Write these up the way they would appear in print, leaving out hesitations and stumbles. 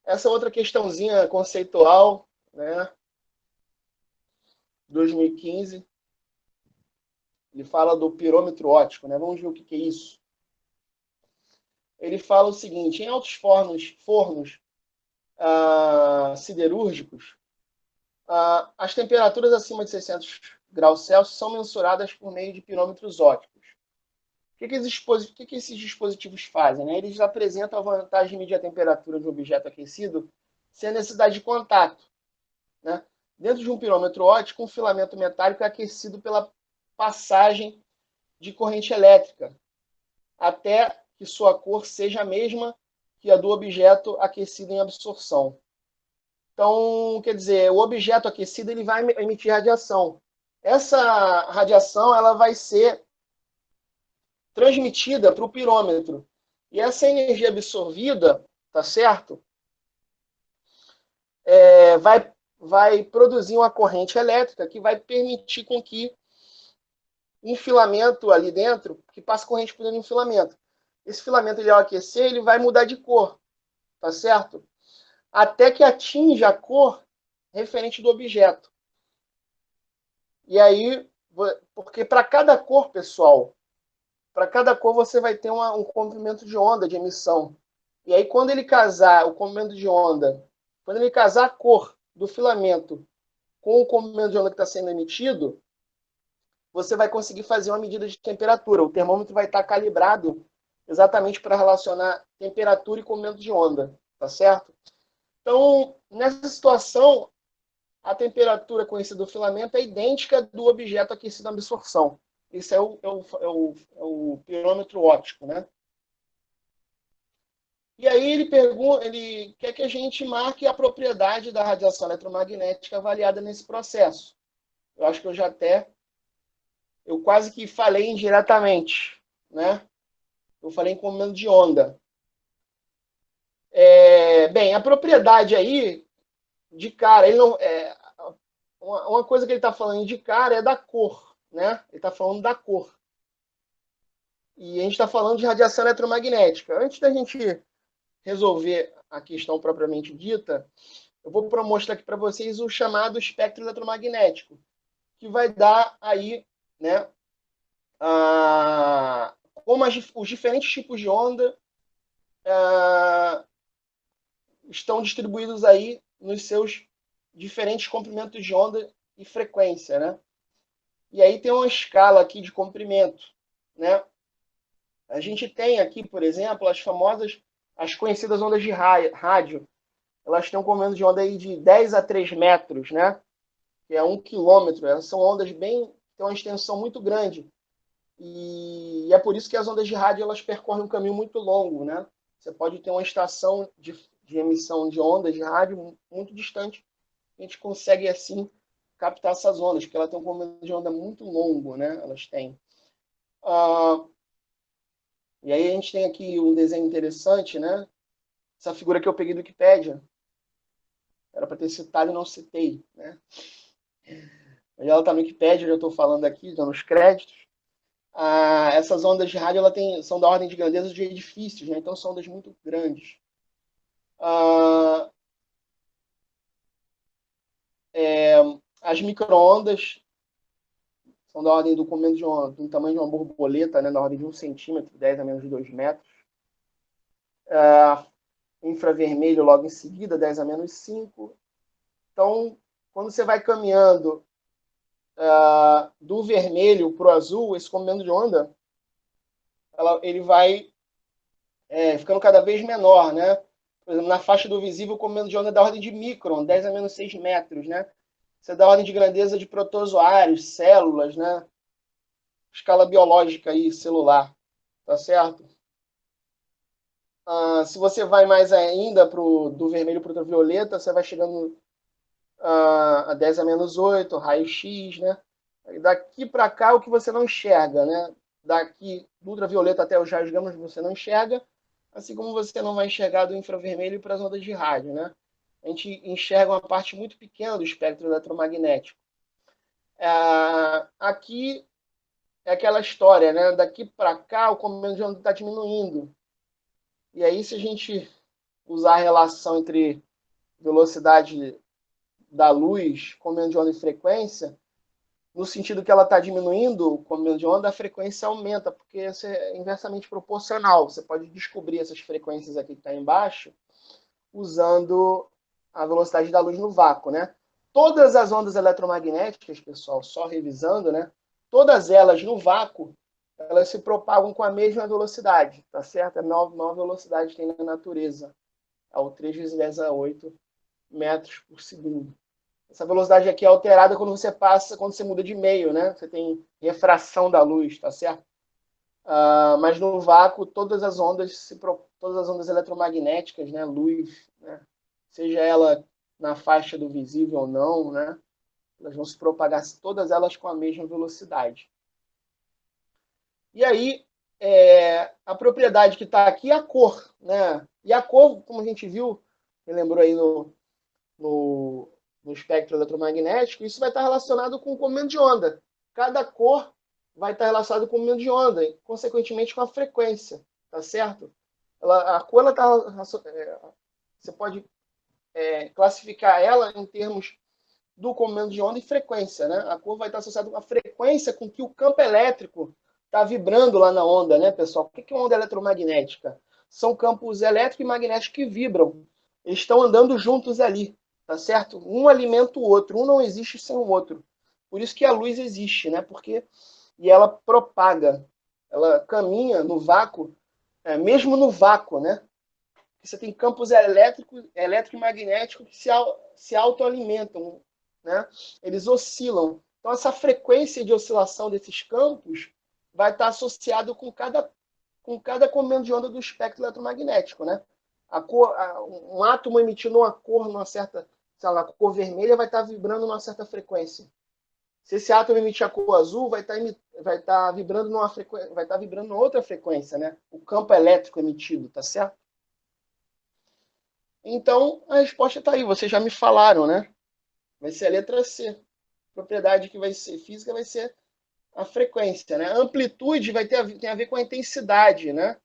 essa outra questãozinha conceitual, né? 2015, ele fala do pirômetro óptico, né? Vamos ver o que é isso. Ele fala o seguinte: em altos fornos siderúrgicos, as temperaturas acima de 600 graus Celsius são mensuradas por meio de pirômetros ópticos. O que esses dispositivos fazem? Né? Eles apresentam a vantagem de medir a temperatura de um objeto aquecido sem a necessidade de contato. Né? Dentro de um pirômetro óptico, um filamento metálico é aquecido pela passagem de corrente elétrica, até que sua cor seja a mesma que a do objeto aquecido em absorção. Então, quer dizer, o objeto aquecido ele vai emitir radiação. Essa radiação ela vai ser transmitida para o pirômetro. E essa energia absorvida, tá certo? Vai produzir uma corrente elétrica que vai permitir com que um filamento ali dentro, que passe corrente por dentro de um filamento. Esse filamento, ele, ao aquecer, ele vai mudar de cor, tá certo? Até que atinja a cor referente do objeto. E aí, porque para cada cor, pessoal, para cada cor você vai ter um comprimento de onda de emissão. E aí, quando ele casar o comprimento de onda, quando ele casar a cor do filamento com o comprimento de onda que está sendo emitido, você vai conseguir fazer uma medida de temperatura. O termômetro vai estar calibrado exatamente para relacionar temperatura e comprimento de onda, tá certo? Então, nessa situação, a temperatura conhecida do filamento é idêntica do objeto aquecido na absorção. Esse é o pirômetro óptico, né? E aí ele quer que a gente marque a propriedade da radiação eletromagnética avaliada nesse processo. Eu acho que eu quase que falei indiretamente, né? Eu falei em comprimento de onda. Bem, a propriedade aí, de cara, ele não, uma coisa que ele está falando de cara é da cor, né? Ele está falando da cor. E a gente está falando de radiação eletromagnética. Antes da gente resolver a questão propriamente dita, eu vou mostrar aqui para vocês o chamado espectro eletromagnético, que vai dar aí, né, como os diferentes tipos de onda estão distribuídos aí nos seus diferentes comprimentos de onda e frequência, né? E aí tem uma escala aqui de comprimento, né? A gente tem aqui, por exemplo, as conhecidas ondas de rádio. Elas têm um comprimento de onda aí de 10 a 3 metros, né? Que é 1 quilômetro. Elas são ondas têm uma extensão muito grande. E é por isso que as ondas de rádio elas percorrem um caminho muito longo, né? Você pode ter uma estação de emissão de ondas de rádio muito distante. A gente consegue, assim, captar essas ondas, porque ela tem um comprimento de onda muito longo, né? Elas têm. E aí a gente tem aqui um desenho interessante, né? Essa figura que eu peguei do Wikipédia. Era para ter citado e não citei, né? Mas ela está no Wikipédia, eu já estou falando aqui, dando os créditos. Essas ondas de rádio são da ordem de grandeza de edifícios, né? Então são ondas muito grandes. As micro-ondas são da ordem do do tamanho de uma borboleta, né? Na ordem de 1 centímetro, 10 a menos de 2 metros. Infravermelho logo em seguida, 10 a menos 5. Então, quando você vai caminhando do vermelho para o azul, esse comprimento de onda, ele vai ficando cada vez menor, né? Por exemplo, na faixa do visível, o comprimento de onda é da ordem de micron, 10 a menos 6 metros, né? Isso é da ordem de grandeza de protozoários, células, né? Escala biológica aí, celular, tá certo? Se você vai mais ainda do vermelho para o ultravioleta, você vai chegando a 10 a menos 8, raio-x, né? Daqui para cá, o que você não enxerga, né? Daqui do ultravioleta até os raios gama você não enxerga, assim como você não vai enxergar do infravermelho para as ondas de rádio, né? A gente enxerga uma parte muito pequena do espectro eletromagnético. Aqui é aquela história, né? Daqui para cá, o comprimento de onda está diminuindo. E aí, se a gente usar a relação entre velocidade da luz, comendo de onda e frequência, no sentido que ela está diminuindo o comendo de onda, a frequência aumenta, porque isso é inversamente proporcional. Você pode descobrir essas frequências aqui que está embaixo usando a velocidade da luz no vácuo, né? Todas as ondas eletromagnéticas, pessoal, só revisando, né? Todas elas no vácuo, elas se propagam com a mesma velocidade, tá certo? A maior velocidade que tem na natureza, é o 3 vezes 10 a 8 metros por segundo. Essa velocidade aqui é alterada quando você passa, quando você muda de meio, né? Você tem refração da luz, tá certo? Mas no vácuo, todas as ondas eletromagnéticas, né? Luz, né? Seja ela na faixa do visível ou não, né? Elas vão se propagar todas elas com a mesma velocidade. E aí, a propriedade que está aqui é a cor, né? E a cor, como a gente viu, me lembrou aí no, no espectro eletromagnético, isso vai estar relacionado com o comprimento de onda. Cada cor vai estar relacionado com o comprimento de onda, e, consequentemente com a frequência, tá certo? A cor, ela tá, você pode classificar ela em termos do comprimento de onda e frequência, né? A cor vai estar associada com a frequência com que o campo elétrico está vibrando lá na onda, né, pessoal? O que é onda eletromagnética? São campos elétricos e magnéticos que vibram. Eles estão andando juntos ali, tá certo? Um alimenta o outro, um não existe sem o outro. Por isso que a luz existe, né? E ela propaga, ela caminha no vácuo, mesmo no vácuo, né? Você tem campos elétrico e magnéticos que se autoalimentam, né? Eles oscilam. Então, essa frequência de oscilação desses campos vai estar associado com cada comprimento de onda do espectro eletromagnético, né? Um átomo emitindo uma cor numa certa, sei lá, cor vermelha vai estar vibrando numa certa frequência. Se esse átomo emitir a cor azul, vai estar vibrando vai estar vibrando numa outra frequência, né? O campo elétrico emitido, tá certo? Então, a resposta está aí, vocês já me falaram, né? Vai ser a letra C. A propriedade que vai ser física vai ser a frequência, né? A amplitude tem a ver com a intensidade, né,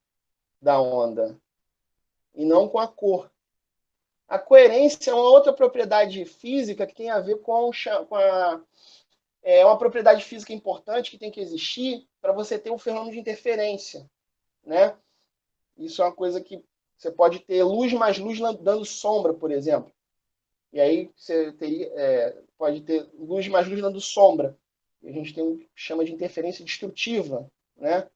da onda, e não com a cor. A coerência é uma outra propriedade física que tem a ver é uma propriedade física importante que tem que existir para você ter um fenômeno de interferência, né? Isso é uma coisa que você pode ter luz mais luz dando sombra, por exemplo. E aí você pode ter luz mais luz dando sombra. E a gente tem chama de interferência destrutiva, né?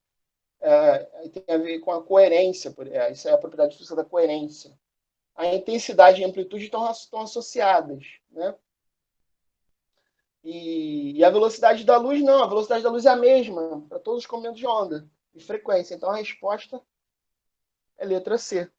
Tem a ver com a coerência. Isso é a propriedade física da coerência. A intensidade e a amplitude estão associadas, né? E a velocidade da luz, não. A velocidade da luz é a mesma para todos os comprimentos de onda e frequência. Então, a resposta é letra C.